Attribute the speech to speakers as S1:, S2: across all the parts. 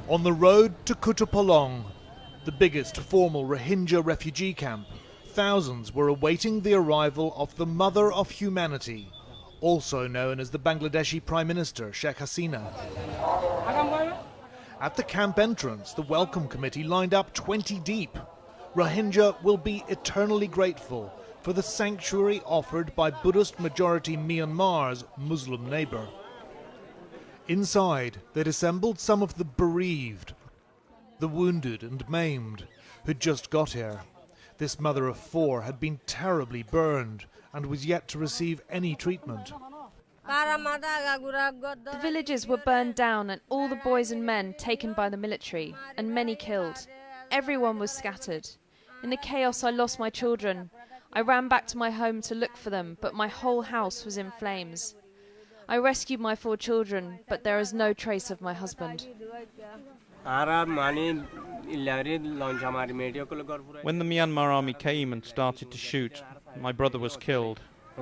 S1: On the road to Kutupalong, the biggest formal Rohingya refugee camp, thousands were awaiting the arrival of the Mother of Humanity, also known as the Bangladeshi Prime Minister, Sheikh Hasina. At the camp entrance, the welcome committee lined up 20 deep. Rohingya will be eternally grateful for the sanctuary offered by Buddhist-majority Myanmar's Muslim neighbour. Inside, they'd assembled some of the bereaved, the wounded and maimed, who'd just got here. This mother of four had been terribly burned and was yet to receive any treatment.
S2: The villages were burned down and all the boys and men taken by the military, and many killed. Everyone was scattered. In the chaos I lost my children. I ran back to my home to look for them, but my whole house was in flames. I rescued my 4 children, but there is no trace of my husband.
S3: When the Myanmar army came and started to shoot, my brother was killed. I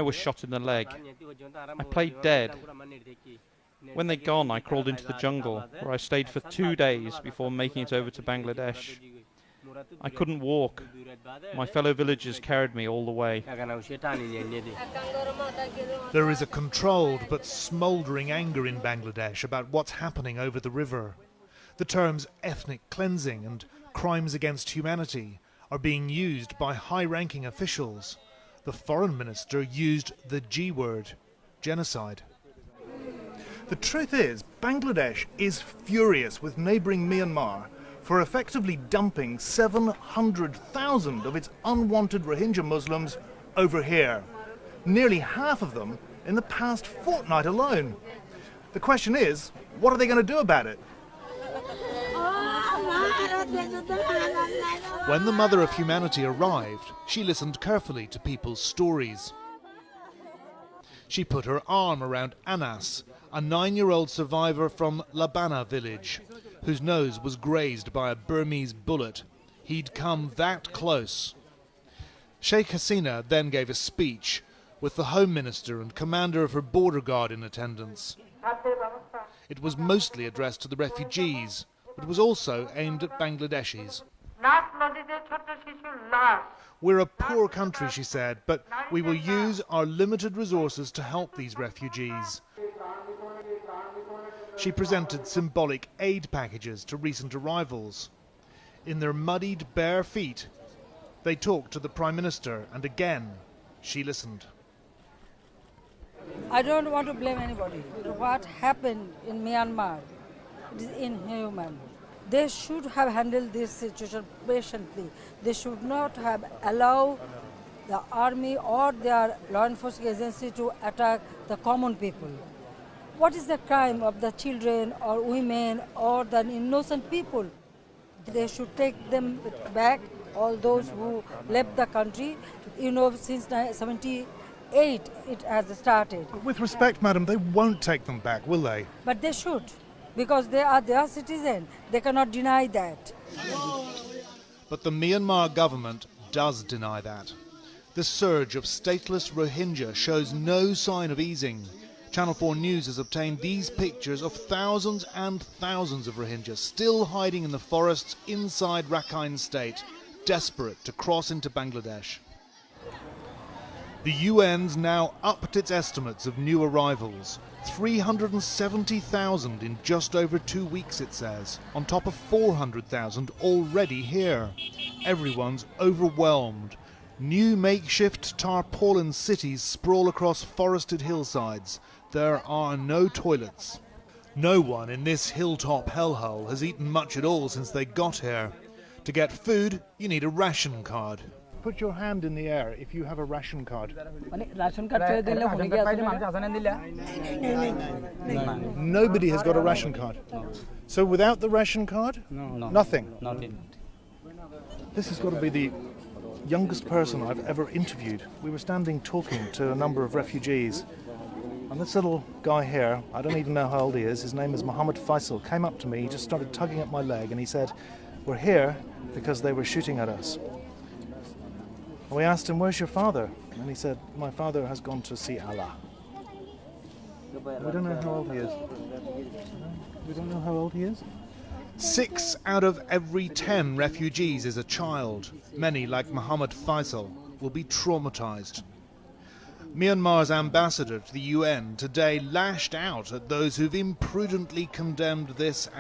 S3: was shot in the leg. I played dead. When they'd gone, I crawled into the jungle, where I stayed for 2 days before making it over to Bangladesh. I couldn't walk. My fellow villagers carried me all the way.
S1: There is a controlled but smouldering anger in Bangladesh about what's happening over the river. The terms ethnic cleansing and crimes against humanity are being used by high-ranking officials. The foreign minister used the G word, genocide. The truth is, Bangladesh is furious with neighbouring Myanmar for effectively dumping 700,000 of its unwanted Rohingya Muslims over here. Nearly half of them in the past fortnight alone. The question is, what are they going to do about it? When the Mother of Humanity arrived, she listened carefully to people's stories. She put her arm around Anas, a 9-year-old survivor from Labana village, whose nose was grazed by a Burmese bullet. He'd come that close. Sheikh Hasina then gave a speech, with the Home Minister and commander of her border guard in attendance. It was mostly addressed to the refugees, but was also aimed at Bangladeshis. We're a poor country, she said, but we will use our limited resources to help these refugees. She presented symbolic aid packages to recent arrivals. In their muddied, bare feet, they talked to the Prime Minister, and again, she listened.
S4: I don't want to blame anybody. What happened in Myanmar is inhuman. They should have handled this situation patiently. They should not have allowed the army or their law enforcement agency to attack the common people. What is the crime of the children or women or the innocent people? They should take them back, all those who left the country. You know, since 1978 it has started.
S1: With respect, madam, they won't take them back, will they?
S4: But they should, because they are their citizens. They cannot deny that.
S1: But the Myanmar government does deny that. The surge of stateless Rohingya shows no sign of easing. Channel 4 News has obtained these pictures of thousands and thousands of Rohingya still hiding in the forests inside Rakhine State, desperate to cross into Bangladesh. The UN's now upped its estimates of new arrivals. 370,000 in just over 2 weeks, it says, on top of 400,000 already here. Everyone's overwhelmed. New makeshift tarpaulin cities sprawl across forested hillsides. There are no toilets. No one in this hilltop hellhole has eaten much at all since they got here. To get food, you need a ration card. Put your hand in the air if you have a ration card. Nobody has got a ration card. So without the ration card?
S5: No.
S1: Nothing?
S5: Nothing.
S1: This has got to be the youngest person I've ever interviewed. We were standing talking to a number of refugees. And this little guy here, I don't even know how old he is, his name is Mohammed Faisal, came up to me, he just started tugging at my leg and he said, "We're here because they were shooting at us." And we asked him, "Where's your father?" And he said, "My father has gone to see Allah."
S5: We don't know how old he is. We don't know how old he is.
S1: 6 out of every 10 refugees is a child. Many, like Mohammed Faisal, will be traumatized. Myanmar's ambassador to the UN today lashed out at those who've imprudently condemned this as